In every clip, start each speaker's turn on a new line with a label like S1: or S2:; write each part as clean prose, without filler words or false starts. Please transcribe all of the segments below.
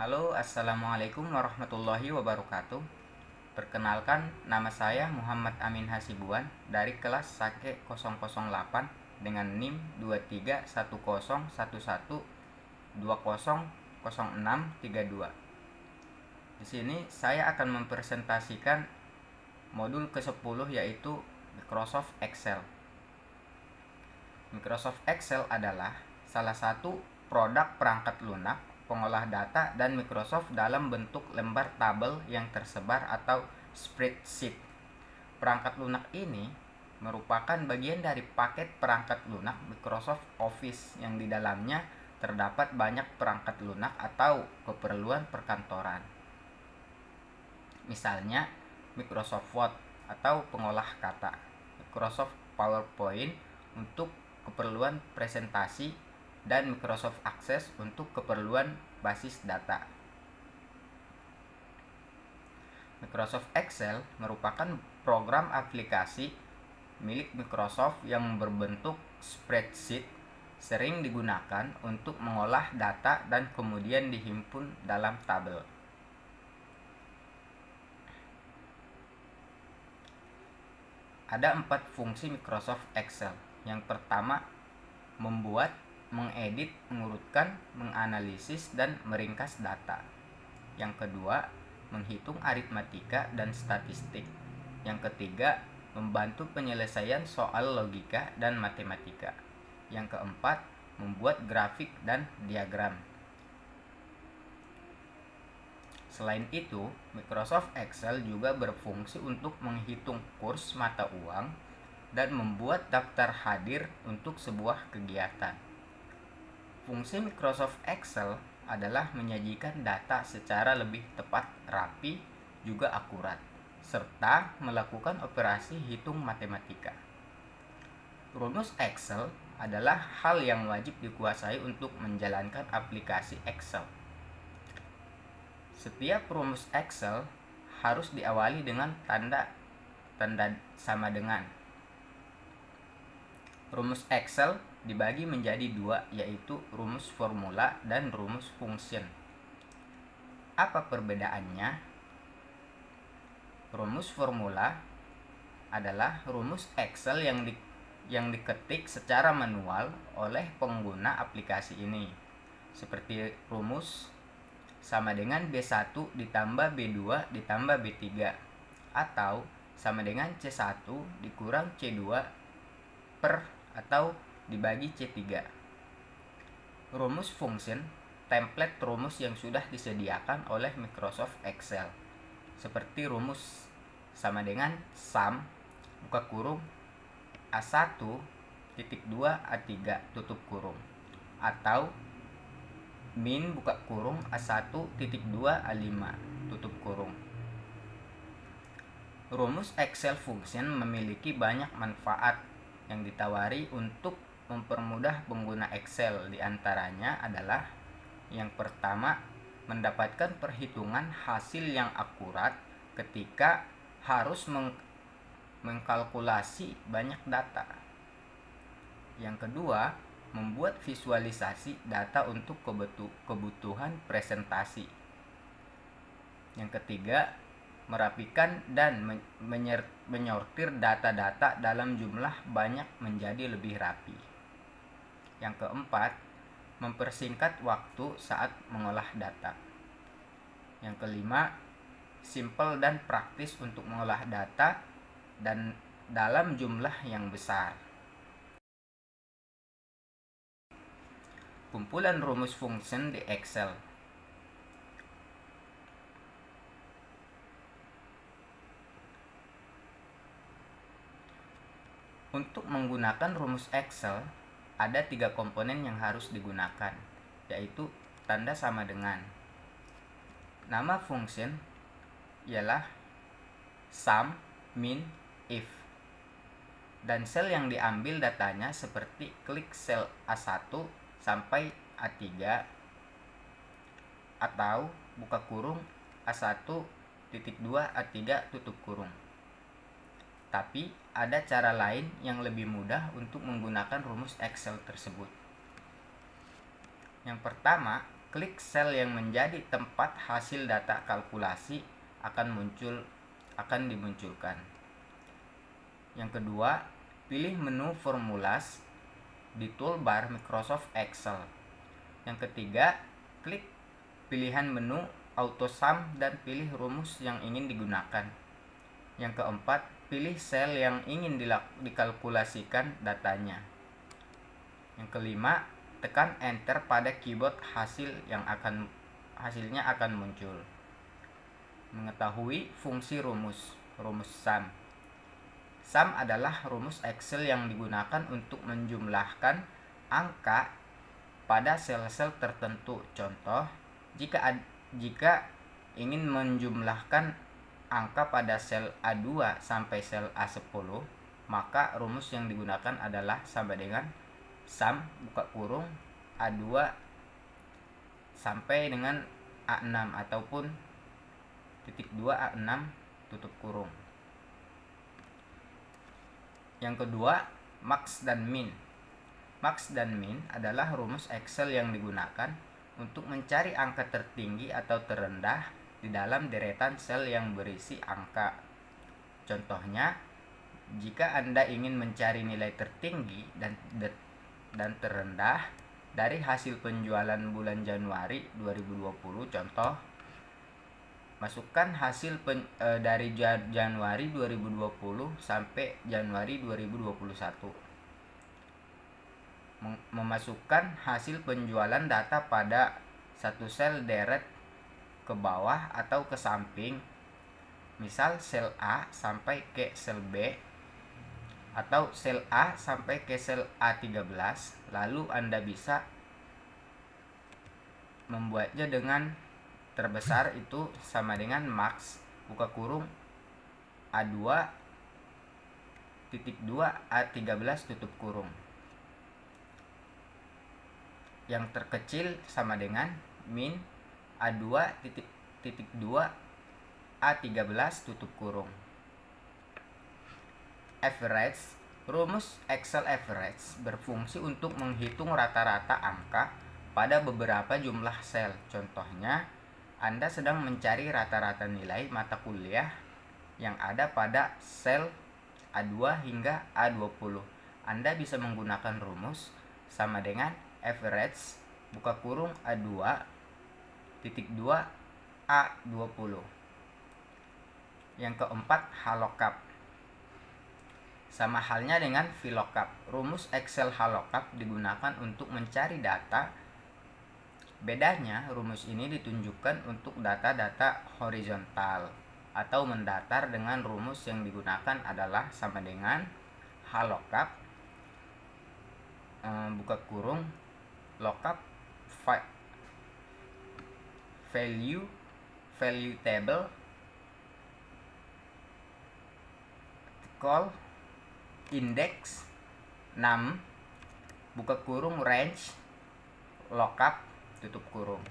S1: Halo, assalamualaikum warahmatullahi wabarakatuh. Perkenalkan, nama saya Muhammad Amin Hasibuan dari kelas Sake 008 dengan NIM 231011200632. Di sini saya akan mempresentasikan modul ke-10 yaitu Microsoft Excel. Microsoft Excel adalah salah satu produk perangkat lunak pengolah data dan Microsoft dalam bentuk lembar tabel yang tersebar atau spreadsheet. Perangkat lunak ini merupakan bagian dari paket perangkat lunak Microsoft Office yang di dalamnya terdapat banyak perangkat lunak atau keperluan perkantoran. Misalnya Microsoft Word atau pengolah kata, Microsoft PowerPoint untuk keperluan presentasi, dan Microsoft Access untuk keperluan basis data. Microsoft Excel merupakan program aplikasi milik Microsoft yang berbentuk spreadsheet, sering digunakan untuk mengolah data dan kemudian dihimpun dalam tabel. Ada 4 fungsi Microsoft Excel. Yang pertama, membuat, mengedit, mengurutkan, menganalisis, dan meringkas data. Yang kedua, menghitung aritmatika dan statistik. Yang ketiga, membantu penyelesaian soal logika dan matematika. Yang keempat, membuat grafik dan diagram. Selain itu, Microsoft Excel juga berfungsi untuk menghitung kurs mata uang dan membuat daftar hadir untuk sebuah kegiatan. Fungsi Microsoft Excel adalah menyajikan data secara lebih tepat, rapi, juga akurat, serta melakukan operasi hitung matematika. Rumus Excel adalah hal yang wajib dikuasai untuk menjalankan aplikasi Excel. Setiap rumus Excel harus diawali dengan tanda sama dengan. Rumus Excel dibagi menjadi 2, yaitu rumus formula dan rumus function. Apa perbedaannya? Rumus formula adalah rumus Excel yang diketik secara manual oleh pengguna aplikasi ini. Seperti rumus sama dengan B1 ditambah B2 ditambah B3 atau sama dengan C1 dikurang C2 per atau dibagi C3. Rumus function, template rumus yang sudah disediakan oleh Microsoft Excel, seperti rumus sama dengan sum buka kurung A1 titik 2 A3 tutup kurung atau min buka kurung A1 titik 2 A5 tutup kurung. Rumus Excel function memiliki banyak manfaat yang ditawari untuk mempermudah pengguna Excel. Di antaranya adalah yang pertama, mendapatkan perhitungan hasil yang akurat ketika harus mengkalkulasi banyak data. Yang kedua, membuat visualisasi data untuk kebutuhan presentasi. Yang ketiga, merapikan dan menyortir data-data dalam jumlah banyak menjadi lebih rapi. Yang keempat, mempersingkat waktu saat mengolah data. Yang kelima, simple dan praktis untuk mengolah data dan dalam jumlah yang besar. Kumpulan rumus function di Excel. Untuk menggunakan rumus Excel, ada 3 komponen yang harus digunakan, yaitu tanda sama dengan. Nama function ialah sum, min, if. Dan sel yang diambil datanya seperti klik sel A1 sampai A3 atau buka kurung A1 titik 2 A3 tutup kurung. Tapi ada cara lain yang lebih mudah untuk menggunakan rumus Excel tersebut. Yang pertama, klik sel yang menjadi tempat hasil data kalkulasi akan dimunculkan. Yang kedua, pilih menu formulas di toolbar Microsoft Excel. Yang ketiga, klik pilihan menu auto sum dan pilih rumus yang ingin digunakan. Yang keempat, pilih sel yang ingin dikalkulasikan datanya. Yang kelima, tekan enter pada keyboard hasilnya akan muncul. Mengetahui fungsi rumus sum. Sum adalah rumus Excel yang digunakan untuk menjumlahkan angka pada sel-sel tertentu. Contoh, jika ingin menjumlahkan angka pada sel A2 sampai sel A10, maka rumus yang digunakan adalah sama dengan sum buka kurung A2 sampai dengan A6 ataupun titik 2 A6 tutup kurung. Yang kedua, max dan min. Max dan min adalah rumus Excel yang digunakan untuk mencari angka tertinggi atau terendah di dalam deretan sel yang berisi angka. Contohnya, jika Anda ingin mencari nilai tertinggi dan terendah dari hasil penjualan bulan Januari 2020, contoh, masukkan hasil dari Januari 2020 sampai Januari 2021. Memasukkan hasil penjualan data pada satu sel deret ke bawah atau ke samping, misal sel A sampai ke sel B atau sel A sampai ke sel A13. Lalu Anda bisa membuatnya dengan terbesar itu sama dengan max buka kurung A2 titik 2 A13 tutup kurung. Yang terkecil sama dengan min A2 titik 2 A13 tutup kurung. Average. Rumus Excel average berfungsi untuk menghitung rata-rata angka pada beberapa jumlah sel. Contohnya, Anda sedang mencari rata-rata nilai mata kuliah yang ada pada sel A2 hingga A20. Anda bisa menggunakan rumus sama dengan average buka kurung A2 titik 2 A20. Yang keempat, HLOOKUP. Sama halnya dengan VLOOKUP. Rumus Excel HLOOKUP digunakan untuk mencari data. Bedanya, rumus ini ditunjukkan untuk data-data horizontal atau mendatar, dengan rumus yang digunakan adalah sama dengan HLOOKUP buka kurung lookup value table call index num buka kurung range lookup tutup kurung.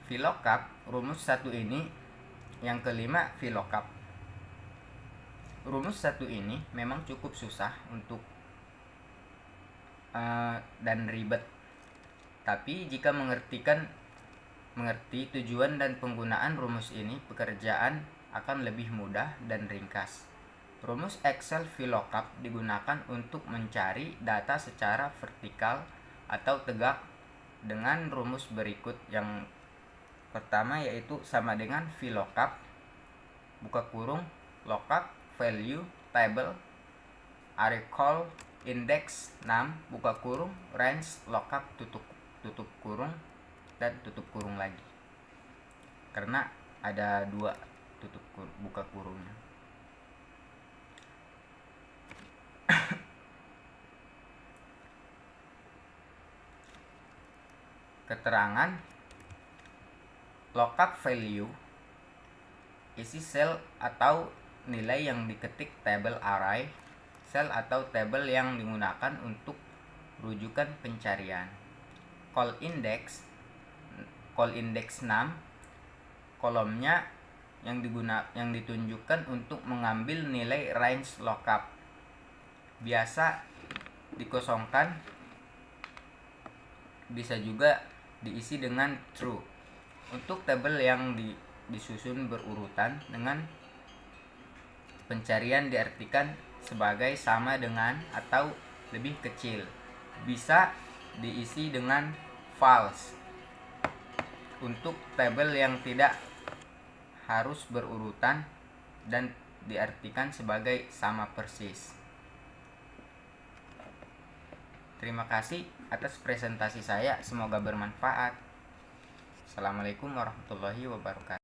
S1: VLOOKUP rumus satu ini. Yang kelima, VLOOKUP. Rumus satu ini memang cukup susah untuk dan ribet. Tapi jika mengerti tujuan dan penggunaan rumus ini, pekerjaan akan lebih mudah dan ringkas. Rumus Excel VLOOKUP digunakan untuk mencari data secara vertikal atau tegak dengan rumus berikut. Yang pertama yaitu sama dengan VLOOKUP buka kurung lookup value table array call index num buka kurung range lookup tutup kurung dan tutup kurung lagi, karena ada dua buka kurungnya. Keterangan lookup value isi sel atau nilai yang diketik tabel array, sel atau tabel yang digunakan untuk rujukan pencarian. Call index num kolomnya yang ditunjukkan untuk mengambil nilai range lookup. Biasa dikosongkan bisa juga diisi dengan true. Untuk tabel yang disusun berurutan dengan pencarian diartikan sebagai sama dengan atau lebih kecil, bisa diisi dengan false. Untuk tabel yang tidak harus berurutan dan diartikan sebagai sama persis. Terima kasih atas presentasi saya, semoga bermanfaat. Assalamualaikum warahmatullahi wabarakatuh.